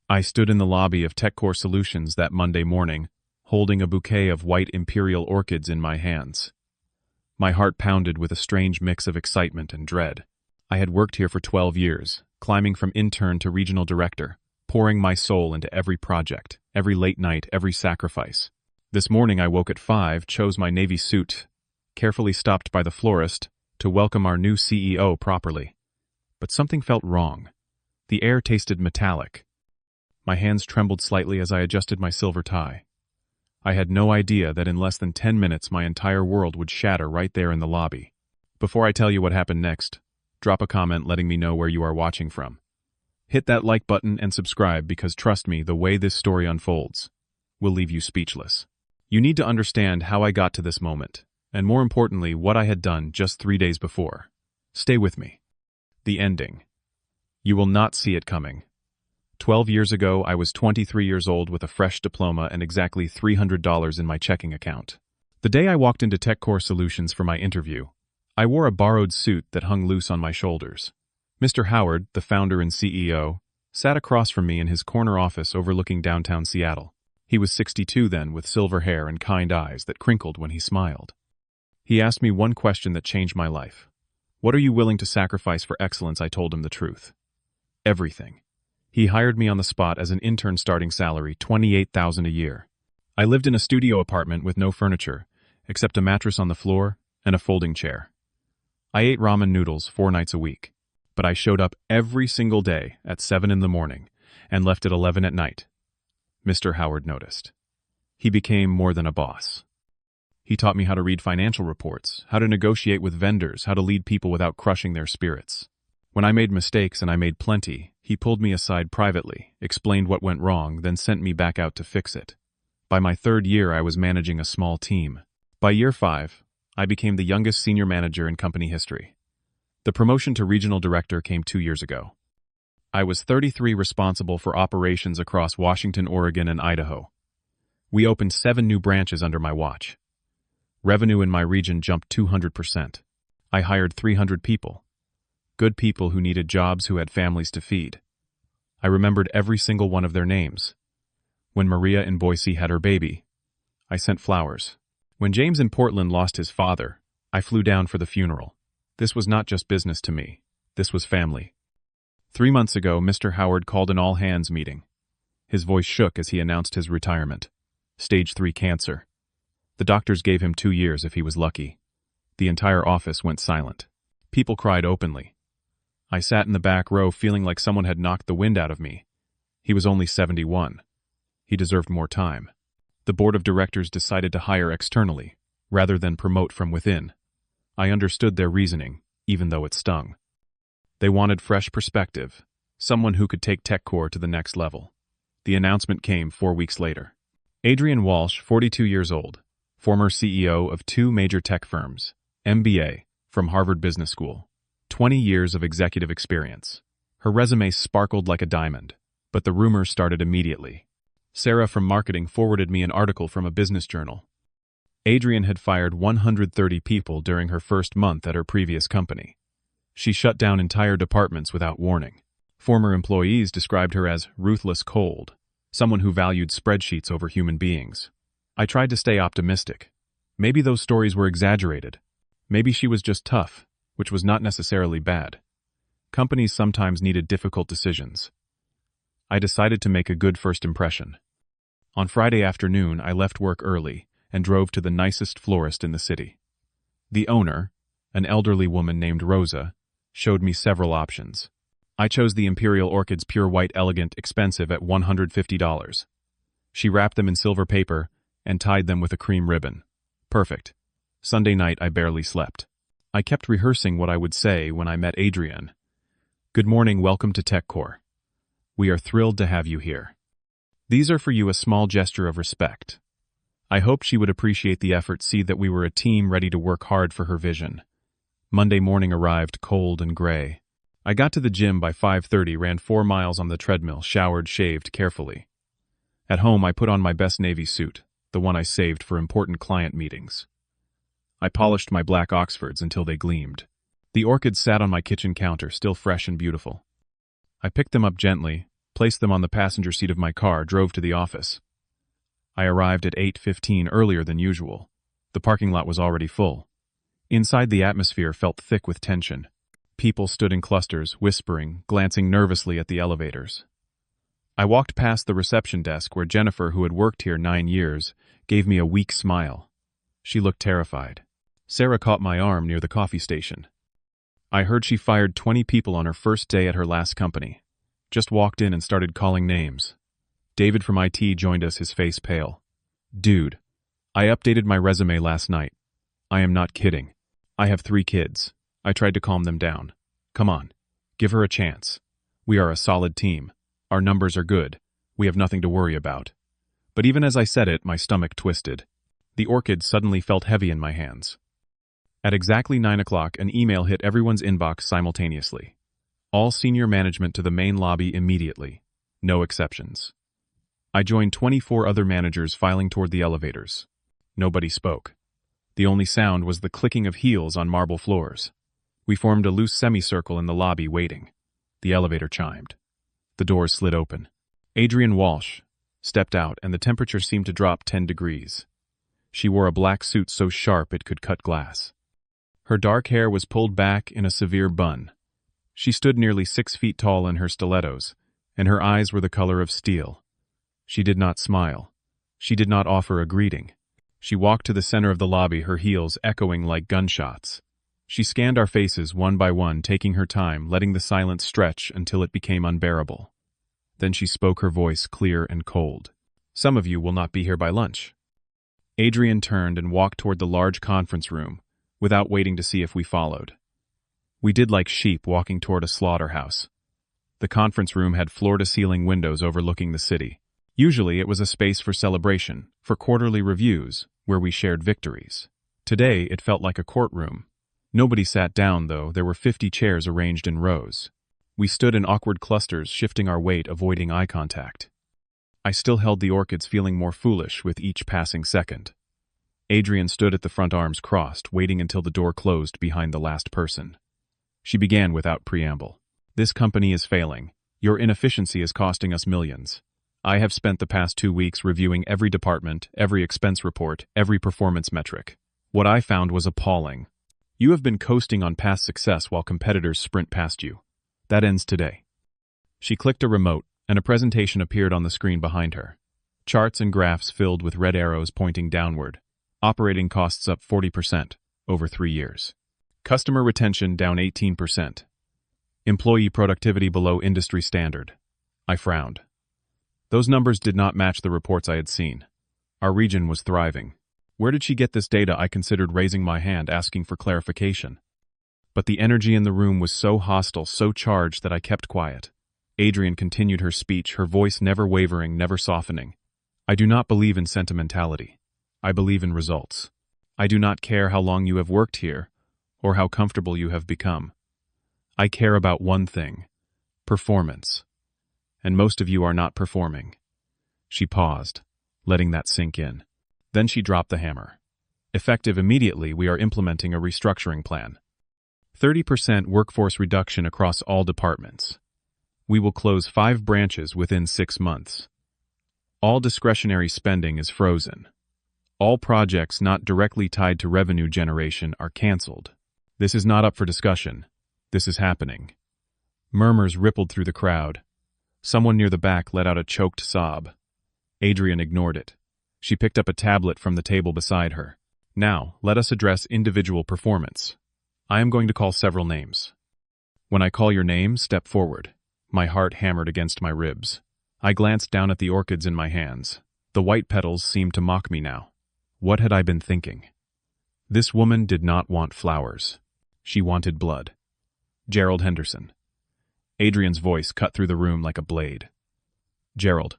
I stood in the lobby of TechCore Solutions that Monday morning, holding a bouquet of white imperial orchids in my hands. My heart pounded with a strange mix of excitement and dread. I had worked here for 12 years, climbing from intern to regional director, pouring my soul into every project, every late night, every sacrifice. This morning I woke at 5, chose my navy suit, carefully stopped by the florist to welcome our new CEO properly. But something felt wrong. The air tasted metallic. My hands trembled slightly as I adjusted my silver tie. I had no idea that in less than 10 minutes my entire world would shatter right there in the lobby. Before I tell you what happened next, drop a comment letting me know where you are watching from. Hit that like button and subscribe because trust me, the way this story unfolds will leave you speechless. You need to understand how I got to this moment, and more importantly, what I had done just 3 days before. Stay with me. The ending. You will not see it coming. 12 years ago, I was 23 years old with a fresh diploma and exactly $300 in my checking account. The day I walked into TechCore Solutions for my interview, I wore a borrowed suit that hung loose on my shoulders. Mr. Howard, the founder and CEO, sat across from me in his corner office overlooking downtown Seattle. He was 62 then, with silver hair and kind eyes that crinkled when he smiled. He asked me one question that changed my life. What are you willing to sacrifice for excellence? I told him the truth. Everything. He hired me on the spot as an intern, starting salary $28,000 a year. I lived in a studio apartment with no furniture, except a mattress on the floor and a folding chair. I ate ramen noodles 4 nights a week, but I showed up every single day at 7 in the morning and left at 11 at night. Mr. Howard noticed. He became more than a boss. He taught me how to read financial reports, how to negotiate with vendors, how to lead people without crushing their spirits. When I made mistakes, and I made plenty, he pulled me aside privately, explained what went wrong, then sent me back out to fix it. By my 3rd year, I was managing a small team. By year 5, I became the youngest senior manager in company history. The promotion to regional director came 2 years ago. I was 33, responsible for operations across Washington, Oregon, and Idaho. We opened 7 new branches under my watch. Revenue in my region jumped 200%. I hired 300 people. Good people who needed jobs, who had families to feed. I remembered every single one of their names. When Maria in Boise had her baby, I sent flowers. When James in Portland lost his father, I flew down for the funeral. This was not just business to me. This was family. 3 months ago, Mr. Howard called an all-hands meeting. His voice shook as he announced his retirement. Stage 3 cancer. The doctors gave him 2 years if he was lucky. The entire office went silent. People cried openly. I sat in the back row feeling like someone had knocked the wind out of me. He was only 71. He deserved more time. The board of directors decided to hire externally, rather than promote from within. I understood their reasoning, even though it stung. They wanted fresh perspective, someone who could take TechCore to the next level. The announcement came 4 weeks later. Adrian Walsh, 42 years old, former CEO of 2 major tech firms, MBA from Harvard Business School, 20 years of executive experience. Her resume sparkled like a diamond, but the rumors started immediately. Sarah from marketing forwarded me an article from a business journal. Adrian had fired 130 people during her first month at her previous company. She shut down entire departments without warning. Former employees described her as ruthless cold, someone who valued spreadsheets over human beings. I tried to stay optimistic. Maybe those stories were exaggerated. Maybe she was just tough, which was not necessarily bad. Companies sometimes needed difficult decisions. I decided to make a good first impression. On Friday afternoon, I left work early and drove to the nicest florist in the city. The owner, an elderly woman named Rosa, showed me several options. I chose the Imperial Orchids Pure White Elegant Expensive at $150. She wrapped them in silver paper and tied them with a cream ribbon. Perfect. Sunday night, I barely slept. I kept rehearsing what I would say when I met Adrian. Good morning, welcome to TechCore. We are thrilled to have you here. These are for you, a small gesture of respect. I hoped she would appreciate the effort, see that we were a team ready to work hard for her vision. Monday morning arrived cold and gray. I got to the gym by 5:30, ran 4 miles on the treadmill, showered, shaved carefully. At home, I put on my best navy suit, the one I saved for important client meetings. I polished my black Oxfords until they gleamed. The orchids sat on my kitchen counter, still fresh and beautiful. I picked them up gently, placed them on the passenger seat of my car, drove to the office. I arrived at 8:15 earlier than usual. The parking lot was already full. Inside, the atmosphere felt thick with tension. People stood in clusters, whispering, glancing nervously at the elevators. I walked past the reception desk where Jennifer, who had worked here 9 years, gave me a weak smile. She looked terrified. Sarah caught my arm near the coffee station. I heard she fired 20 people on her first day at her last company. Just walked in and started calling names. David from IT joined us, his face pale. Dude, I updated my resume last night. I am not kidding. I have 3 kids. I tried to calm them down. Come on, give her a chance. We are a solid team. Our numbers are good. We have nothing to worry about. But even as I said it, my stomach twisted. The Orchids suddenly felt heavy in my hands. At exactly 9 o'clock, an email hit everyone's inbox simultaneously. All senior management to the main lobby immediately. No exceptions. I joined 24 other managers filing toward the elevators. Nobody spoke. The only sound was the clicking of heels on marble floors. We formed a loose semicircle in the lobby, waiting. The elevator chimed. The doors slid open. Adrienne Walsh stepped out, and the temperature seemed to drop 10 degrees. She wore a black suit so sharp it could cut glass. Her dark hair was pulled back in a severe bun. She stood nearly 6 feet tall in her stilettos, and her eyes were the color of steel. She did not smile. She did not offer a greeting. She walked to the center of the lobby, her heels echoing like gunshots. She scanned our faces one by one, taking her time, letting the silence stretch until it became unbearable. Then she spoke, her voice clear and cold. Some of you will not be here by lunch. Adrienne turned and walked toward the large conference room, without waiting to see if we followed. We did like sheep walking toward a slaughterhouse. The conference room had floor-to-ceiling windows overlooking the city. Usually it was a space for celebration, for quarterly reviews, where we shared victories. Today it felt like a courtroom. Nobody sat down, though. There were 50 chairs arranged in rows. We stood in awkward clusters, shifting our weight, avoiding eye contact. I still held the Orchids, feeling more foolish with each passing second. Adrienne stood at the front, arms crossed, waiting until the door closed behind the last person. She began without preamble. This company is failing. Your inefficiency is costing us millions. I have spent the past 2 weeks reviewing every department, every expense report, every performance metric. What I found was appalling. You have been coasting on past success while competitors sprint past you. That ends today. She clicked a remote, and a presentation appeared on the screen behind her. Charts and graphs filled with red arrows pointing downward. Operating costs up 40% over 3 years. Customer retention down 18%. Employee productivity below industry standard. I frowned. Those numbers did not match the reports I had seen. Our region was thriving. Where did she get this data? I considered raising my hand, asking for clarification. But the energy in the room was so hostile, so charged, that I kept quiet. Adrienne continued her speech, her voice never wavering, never softening. I do not believe in sentimentality. I believe in results. I do not care how long you have worked here, or how comfortable you have become. I care about one thing: performance. And most of you are not performing. She paused, letting that sink in. Then she dropped the hammer. Effective immediately, we are implementing a restructuring plan. 30% workforce reduction across all departments. We will close 5 branches within 6 months. All discretionary spending is frozen. All projects not directly tied to revenue generation are canceled. This is not up for discussion. This is happening. Murmurs rippled through the crowd. Someone near the back let out a choked sob. Adrienne ignored it. She picked up a tablet from the table beside her. Now, let us address individual performance. I am going to call several names. When I call your name, step forward. My heart hammered against my ribs. I glanced down at the orchids in my hands. The white petals seemed to mock me now. What had I been thinking? This woman did not want flowers. She wanted blood. Gerald Henderson. Adrienne's voice cut through the room like a blade. Gerald.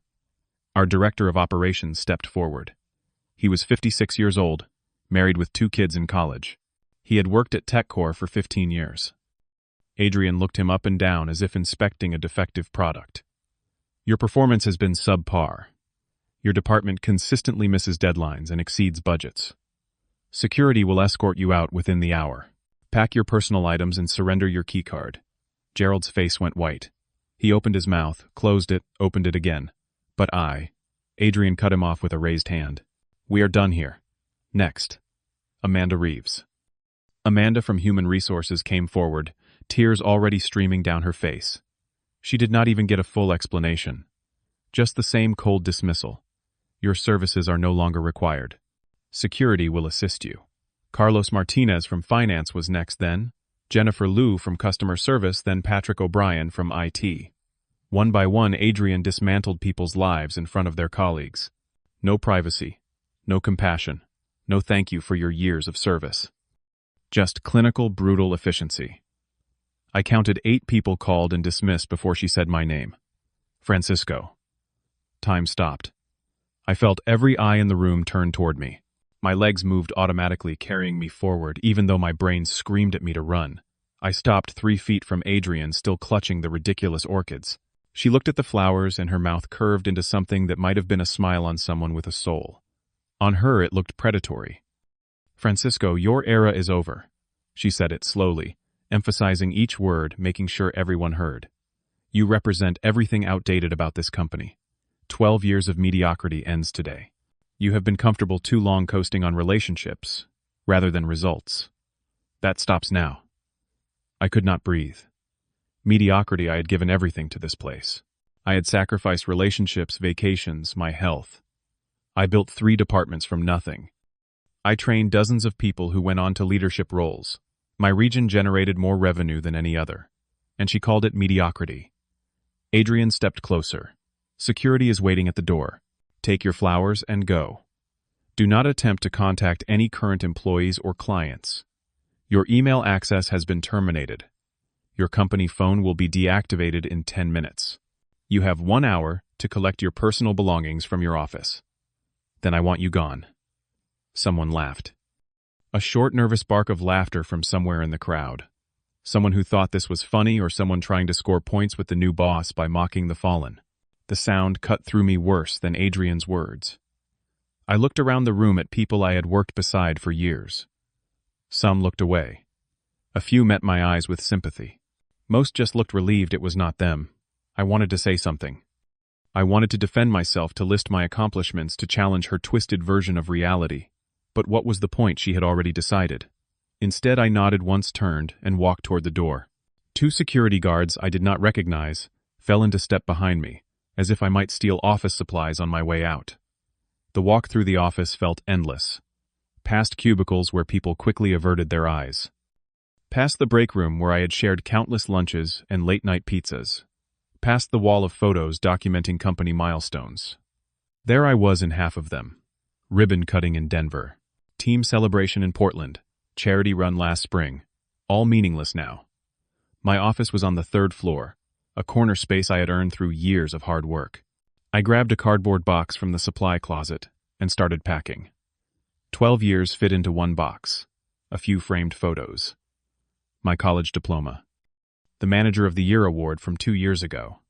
Our director of operations stepped forward. He was 56 years old, married with 2 kids in college. He had worked at TechCore for 15 years. Adrienne looked him up and down as if inspecting a defective product. Your performance has been subpar. Your department consistently misses deadlines and exceeds budgets. Security will escort you out within the hour. Pack your personal items and surrender your keycard. Gerald's face went white. He opened his mouth, closed it, opened it again. But Adrian cut him off with a raised hand. We are done here. Next. Amanda Reeves. Amanda from Human Resources came forward, tears already streaming down her face. She did not even get a full explanation. Just the same cold dismissal. Your services are no longer required. Security will assist you. Carlos Martinez from Finance was next then, Jennifer Liu from Customer Service, then Patrick O'Brien from IT. One by one, Adrian dismantled people's lives in front of their colleagues. No privacy, no compassion, no thank you for your years of service. Just clinical, brutal efficiency. I counted 8 people called and dismissed before she said my name. Francisco. Time stopped. I felt every eye in the room turn toward me. My legs moved automatically, carrying me forward, even though my brain screamed at me to run. I stopped 3 feet from Adrian, still clutching the ridiculous orchids. She looked at the flowers, and her mouth curved into something that might have been a smile on someone with a soul. On her, it looked predatory. Francisco, your era is over. She said it slowly, emphasizing each word, making sure everyone heard. You represent everything outdated about this company. 12 years of mediocrity ends today. You have been comfortable too long coasting on relationships, rather than results. That stops now. I could not breathe. Mediocrity, I had given everything to this place. I had sacrificed relationships, vacations, my health. I built 3 departments from nothing. I trained dozens of people who went on to leadership roles. My region generated more revenue than any other. And she called it mediocrity. Adrian stepped closer. Security is waiting at the door. Take your flowers and go. Do not attempt to contact any current employees or clients. Your email access has been terminated. Your company phone will be deactivated in 10 minutes. You have 1 hour to collect your personal belongings from your office. Then I want you gone. Someone laughed. A short, nervous bark of laughter from somewhere in the crowd. Someone who thought this was funny, or someone trying to score points with the new boss by mocking the fallen. The sound cut through me worse than Adrian's words. I looked around the room at people I had worked beside for years. Some looked away. A few met my eyes with sympathy. Most just looked relieved it was not them. I wanted to say something. I wanted to defend myself, to list my accomplishments, to challenge her twisted version of reality. But what was the point? She had already decided. Instead, I nodded once, turned, and walked toward the door. 2 security guards I did not recognize fell into step behind me, as if I might steal office supplies on my way out. The walk through the office felt endless. Past cubicles where people quickly averted their eyes. Past the break room where I had shared countless lunches and late-night pizzas. Past the wall of photos documenting company milestones. There I was in half of them. Ribbon cutting in Denver. Team celebration in Portland. Charity run last spring. All meaningless now. My office was on the 3rd floor, a corner space I had earned through years of hard work. I grabbed a cardboard box from the supply closet and started packing. 12 years fit into one box. A few framed photos. My college diploma. The Manager of the Year award from 2 years ago.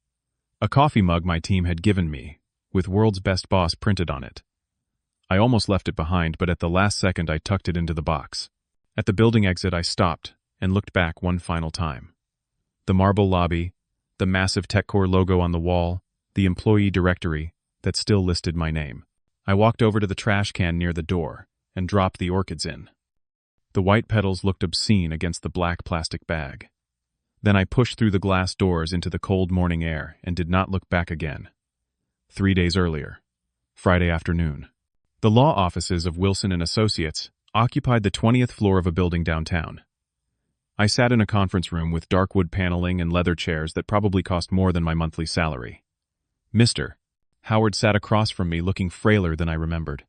A coffee mug my team had given me, with World's Best Boss printed on it. I almost left it behind, but at the last second I tucked it into the box. At the building exit I stopped and looked back one final time. The marble lobby, the massive TechCore logo on the wall, the employee directory that still listed my name. I walked over to the trash can near the door and dropped the orchids in. The white petals looked obscene against the black plastic bag. Then I pushed through the glass doors into the cold morning air and did not look back again. 3 days earlier, Friday afternoon. The law offices of Wilson & Associates occupied the 20th floor of a building downtown. I sat in a conference room with dark wood paneling and leather chairs that probably cost more than my monthly salary. Mr. Howard sat across from me, looking frailer than I remembered.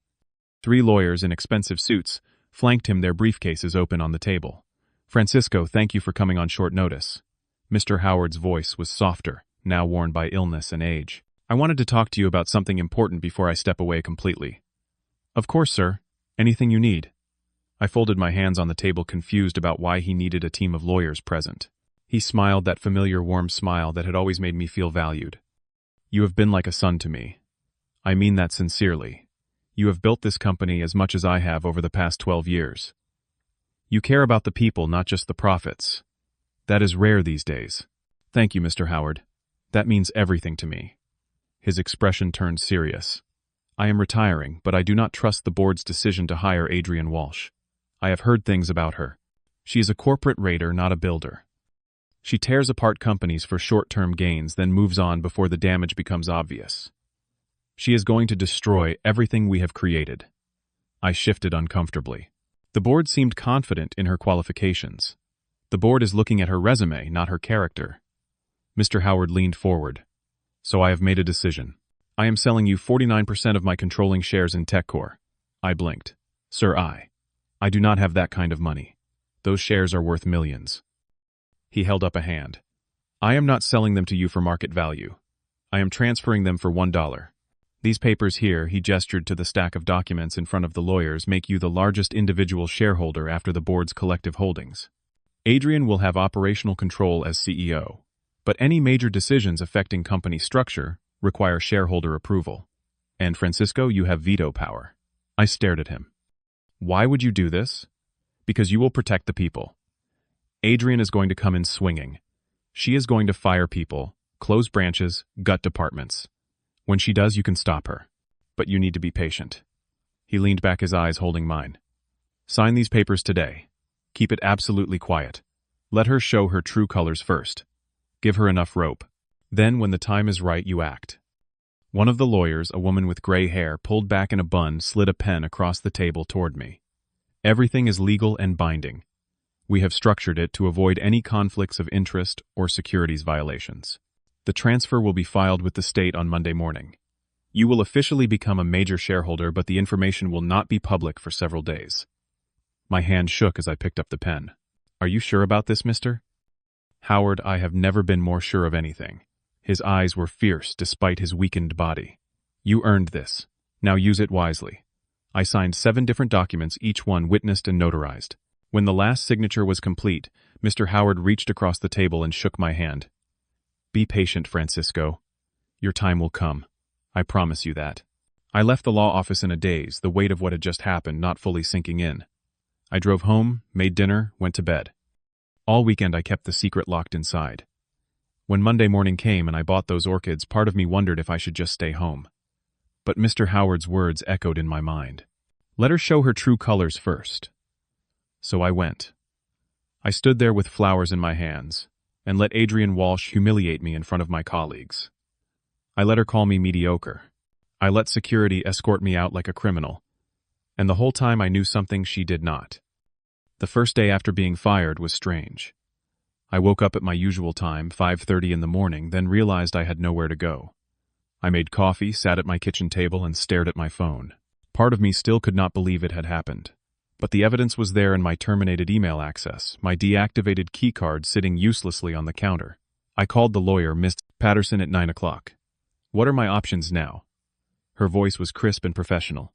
3 lawyers in expensive suits flanked him, their briefcases open on the table. Francisco, thank you for coming on short notice. Mr. Howard's voice was softer, now worn by illness and age. I wanted to talk to you about something important before I step away completely. Of course, sir. Anything you need. I folded my hands on the table, confused about why he needed a team of lawyers present. He smiled, that familiar warm smile that had always made me feel valued. You have been like a son to me. I mean that sincerely. You have built this company as much as I have over the past 12 years. You care about the people, not just the profits. That is rare these days. Thank you, Mr. Howard. That means everything to me. His expression turned serious. I am retiring, but I do not trust the board's decision to hire Adrian Walsh. I have heard things about her. She is a corporate raider, not a builder. She tears apart companies for short-term gains, then moves on before the damage becomes obvious. She is going to destroy everything we have created. I shifted uncomfortably. The board seemed confident in her qualifications. The board is looking at her resume, not her character. Mr. Howard leaned forward. So I have made a decision. I am selling you 49% of my controlling shares in TechCore. I blinked. Sir, I do not have that kind of money. Those shares are worth millions. He held up a hand. I am not selling them to you for market value. I am transferring them for $1. These papers here, he gestured to the stack of documents in front of the lawyers, make you the largest individual shareholder after the board's collective holdings. Adrian will have operational control as CEO, but any major decisions affecting company structure require shareholder approval. And Francisco, you have veto power. I stared at him. Why would you do this? Because you will protect the people. Adrian is going to come in swinging. She is going to fire people, close branches, gut departments. When she does, you can stop her. But you need to be patient. He leaned back, his eyes holding mine. Sign these papers today. Keep it absolutely quiet. Let her show her true colors first. Give her enough rope. Then, when the time is right, you act. One of the lawyers, a woman with gray hair, pulled back in a bun, slid a pen across the table toward me. Everything is legal and binding. We have structured it to avoid any conflicts of interest or securities violations. The transfer will be filed with the state on Monday morning. You will officially become a major shareholder, but the information will not be public for several days. My hand shook as I picked up the pen. Are you sure about this, mister? Howard, I have never been more sure of anything. His eyes were fierce despite his weakened body. You earned this. Now use it wisely. I signed 7 different documents, each one witnessed and notarized. When the last signature was complete, Mr. Howard reached across the table and shook my hand. Be patient, Francisco. Your time will come. I promise you that. I left the law office in a daze, the weight of what had just happened not fully sinking in. I drove home, made dinner, went to bed. All weekend I kept the secret locked inside. When Monday morning came and I bought those orchids, part of me wondered if I should just stay home. But Mr. Howard's words echoed in my mind. Let her show her true colors first. So I went. I stood there with flowers in my hands, and let Adrian Walsh humiliate me in front of my colleagues. I let her call me mediocre. I let security escort me out like a criminal. And the whole time I knew something she did not. The first day after being fired was strange. I woke up at my usual time, 5:30 in the morning, then realized I had nowhere to go. I made coffee, sat at my kitchen table, and stared at my phone. Part of me still could not believe it had happened. But the evidence was there in my terminated email access, my deactivated keycard sitting uselessly on the counter. I called the lawyer, Miss Patterson, at 9 o'clock. What are my options now? Her voice was crisp and professional.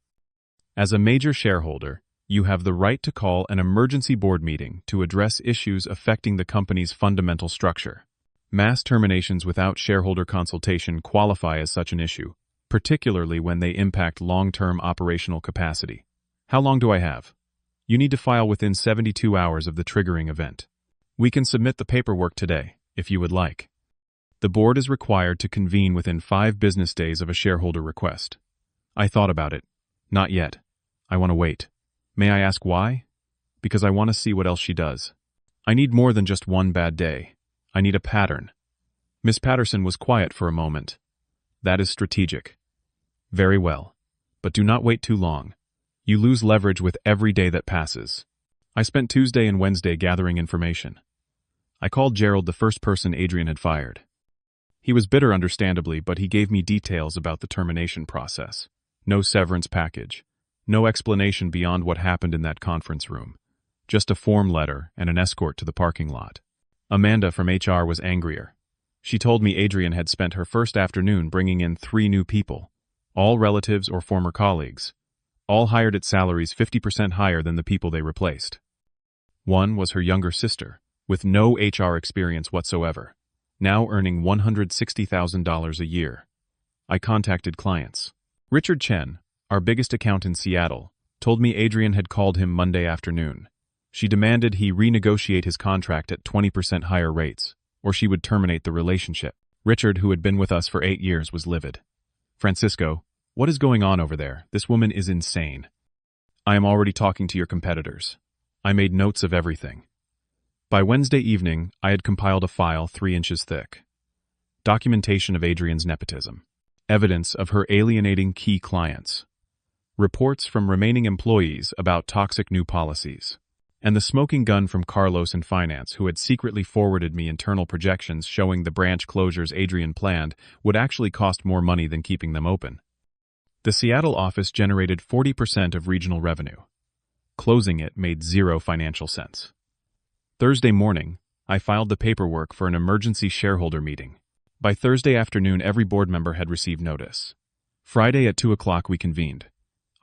As a major shareholder, you have the right to call an emergency board meeting to address issues affecting the company's fundamental structure. Mass terminations without shareholder consultation qualify as such an issue, particularly when they impact long-term operational capacity. How long do I have? You need to file within 72 hours of the triggering event. We can submit the paperwork today, if you would like. The board is required to convene within 5 business days of a shareholder request. I thought about it. Not yet. I want to wait. May I ask why? Because I want to see what else she does. I need more than just one bad day. I need a pattern. Miss Patterson was quiet for a moment. That is strategic. Very well. But do not wait too long. You lose leverage with every day that passes. I spent Tuesday and Wednesday gathering information. I called Gerald, the first person Adrian had fired. He was bitter, understandably, but he gave me details about the termination process. No severance package. No explanation beyond what happened in that conference room. Just a form letter and an escort to the parking lot. Amanda from HR was angrier. She told me Adrian had spent her first afternoon bringing in 3 new people, all relatives or former colleagues, all hired at salaries 50% higher than the people they replaced. One was her younger sister, with no HR experience whatsoever, now earning $160,000 a year. I contacted clients. Richard Chen, our biggest account in Seattle, told me Adrian had called him Monday afternoon. She demanded he renegotiate his contract at 20% higher rates, or she would terminate the relationship. Richard, who had been with us for 8 years, was livid. Francisco, what is going on over there? This woman is insane. I am already talking to your competitors. I made notes of everything. By Wednesday evening, I had compiled a file 3 inches thick. Documentation of Adrian's nepotism. Evidence of her alienating key clients. Reports from remaining employees about toxic new policies. And the smoking gun from Carlos in finance, who had secretly forwarded me internal projections showing the branch closures Adrian planned would actually cost more money than keeping them open. The Seattle office generated 40% of regional revenue. Closing it made zero financial sense. Thursday morning, I filed the paperwork for an emergency shareholder meeting. By Thursday afternoon, every board member had received notice. Friday at 2 o'clock we convened.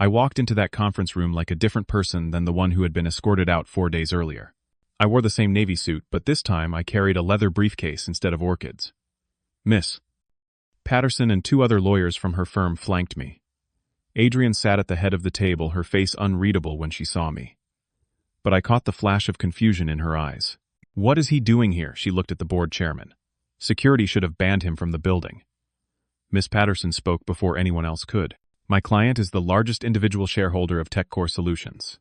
I walked into that conference room like a different person than the one who had been escorted out 4 days earlier. I wore the same navy suit, but this time I carried a leather briefcase instead of Orchids. Miss Patterson and 2 other lawyers from her firm flanked me. Adrian sat at the head of the table, her face unreadable when she saw me. But I caught the flash of confusion in her eyes. What is he doing here? She looked at the board chairman. Security should have banned him from the building. Miss Patterson spoke before anyone else could. My client is the largest individual shareholder of TechCore Solutions.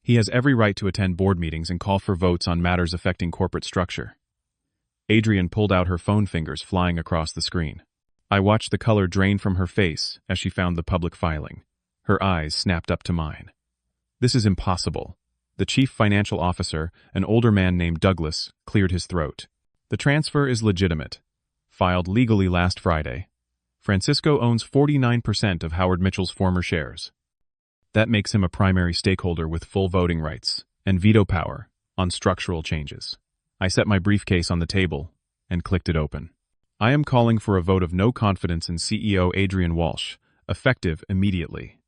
He has every right to attend board meetings and call for votes on matters affecting corporate structure. Adrian pulled out her phone, fingers flying across the screen. I watched the color drain from her face as she found the public filing. Her eyes snapped up to mine. This is impossible. The chief financial officer, an older man named Douglas, cleared his throat. The transfer is legitimate. Filed legally last Friday. Francisco owns 49% of Howard Mitchell's former shares. That makes him a primary stakeholder with full voting rights and veto power on structural changes. I set my briefcase on the table and clicked it open. I am calling for a vote of no confidence in CEO Adrian Walsh, effective immediately.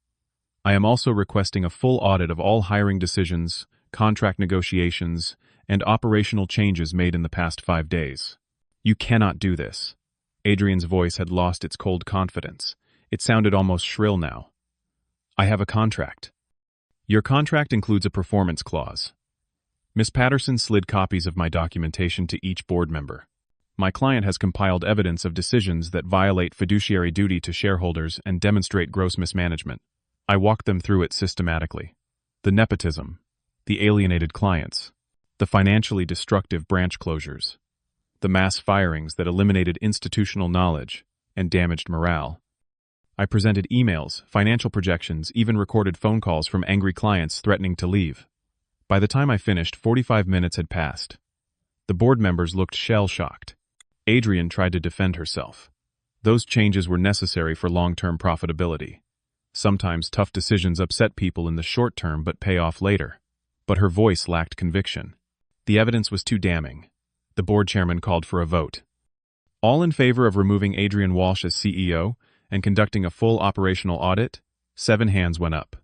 I am also requesting a full audit of all hiring decisions, contract negotiations, and operational changes made in the past 5 days. You cannot do this. Adrian's voice had lost its cold confidence. It sounded almost shrill now. I have a contract. Your contract includes a performance clause. Miss Patterson slid copies of my documentation to each board member. My client has compiled evidence of decisions that violate fiduciary duty to shareholders and demonstrate gross mismanagement. I walked them through it systematically. The nepotism, the alienated clients, the financially destructive branch closures, the mass firings that eliminated institutional knowledge and damaged morale. I presented emails, financial projections, even recorded phone calls from angry clients threatening to leave. By the time I finished, 45 minutes had passed. The board members looked shell-shocked. Adrian tried to defend herself. Those changes were necessary for long-term profitability. Sometimes tough decisions upset people in the short term but pay off later. But her voice lacked conviction. The evidence was too damning. The board chairman called for a vote. All in favor of removing Adrian Walsh as CEO and conducting a full operational audit? 7 hands went up.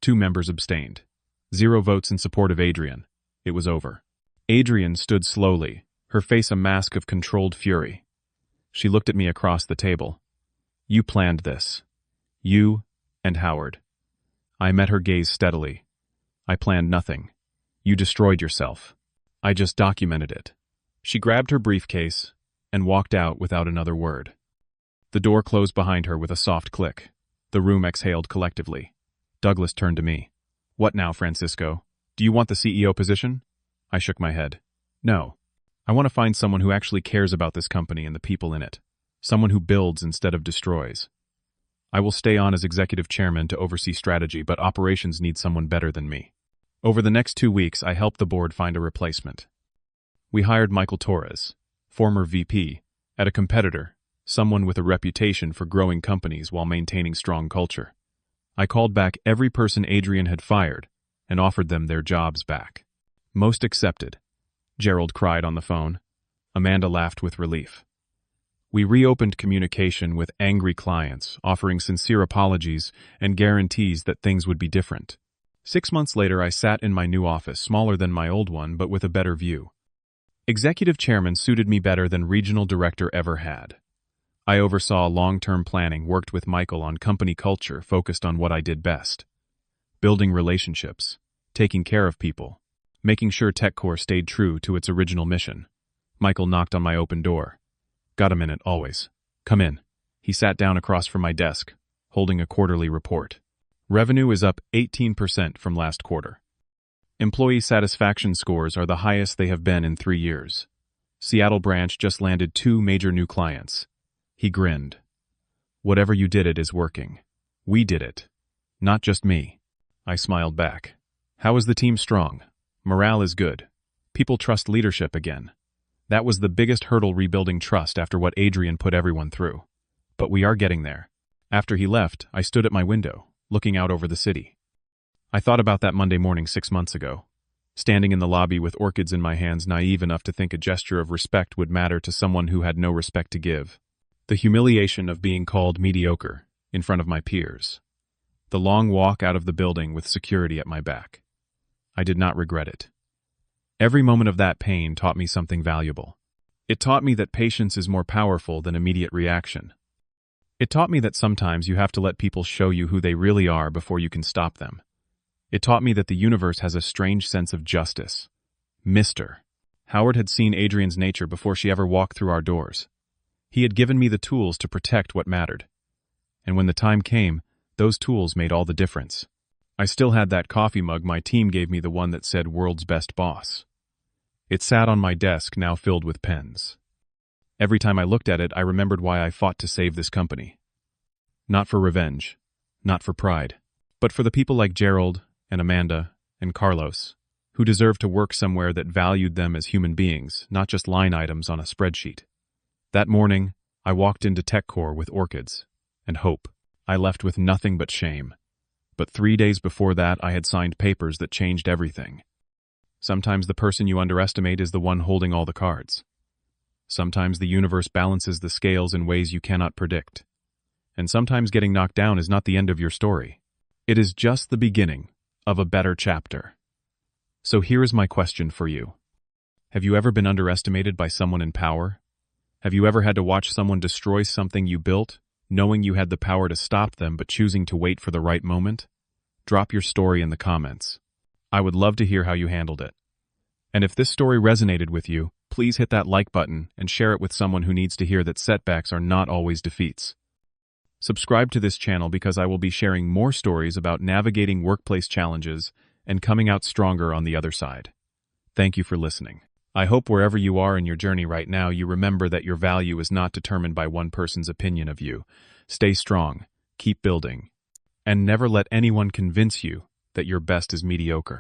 2 members abstained. 0 votes in support of Adrian. It was over. Adrian stood slowly, her face a mask of controlled fury. She looked at me across the table. You planned this. You and Howard. I met her gaze steadily. I planned nothing. You destroyed yourself. I just documented it. She grabbed her briefcase and walked out without another word. The door closed behind her with a soft click. The room exhaled collectively. Douglas turned to me. What now, Francisco? Do you want the CEO position? I shook my head. No. I want to find someone who actually cares about this company and the people in it. Someone who builds instead of destroys. I will stay on as executive chairman to oversee strategy, but operations need someone better than me. Over the next 2 weeks, I helped the board find a replacement. We hired Michael Torres, former VP, at a competitor, someone with a reputation for growing companies while maintaining strong culture. I called back every person Adrian had fired and offered them their jobs back. Most accepted. Gerald cried on the phone. Amanda laughed with relief. We reopened communication with angry clients, offering sincere apologies and guarantees that things would be different. 6 months later, I sat in my new office, smaller than my old one, but with a better view. Executive chairman suited me better than regional director ever had. I oversaw long-term planning, worked with Michael on company culture, focused on what I did best. Building relationships, taking care of people, making sure TechCore stayed true to its original mission. Michael knocked on my open door. Got a minute, always. Come in. He sat down across from my desk, holding a quarterly report. Revenue is up 18% from last quarter. Employee satisfaction scores are the highest they have been in 3 years. Seattle branch just landed 2 major new clients. He grinned. Whatever you did, it is working. We did it. Not just me. I smiled back. How is the team strong? Morale is good. People trust leadership again. That was the biggest hurdle rebuilding trust after what Adrian put everyone through. But we are getting there. After he left, I stood at my window, looking out over the city. I thought about that Monday morning 6 months ago, standing in the lobby with orchids in my hands, naive enough to think a gesture of respect would matter to someone who had no respect to give. The humiliation of being called mediocre in front of my peers. The long walk out of the building with security at my back. I did not regret it. Every moment of that pain taught me something valuable. It taught me that patience is more powerful than immediate reaction. It taught me that sometimes you have to let people show you who they really are before you can stop them. It taught me that the universe has a strange sense of justice. Mr. Howard had seen Adrian's nature before she ever walked through our doors. He had given me the tools to protect what mattered. And when the time came, those tools made all the difference. I still had that coffee mug my team gave me, the one that said "World's Best Boss." It sat on my desk, now filled with pens. Every time I looked at it, I remembered why I fought to save this company. Not for revenge, not for pride, but for the people like Gerald and Amanda and Carlos, who deserve to work somewhere that valued them as human beings, not just line items on a spreadsheet. That morning, I walked into TechCore with orchids and hope. I left with nothing but shame. But 3 days before that, I had signed papers that changed everything. Sometimes the person you underestimate is the one holding all the cards. Sometimes the universe balances the scales in ways you cannot predict. And sometimes getting knocked down is not the end of your story. It is just the beginning of a better chapter. So here is my question for you. Have you ever been underestimated by someone in power? Have you ever had to watch someone destroy something you built, knowing you had the power to stop them but choosing to wait for the right moment? Drop your story in the comments. I would love to hear how you handled it. And if this story resonated with you, please hit that like button and share it with someone who needs to hear that setbacks are not always defeats. Subscribe to this channel because I will be sharing more stories about navigating workplace challenges and coming out stronger on the other side. Thank you for listening. I hope wherever you are in your journey right now, you remember that your value is not determined by one person's opinion of you. Stay strong, keep building, and never let anyone convince you that your best is mediocre.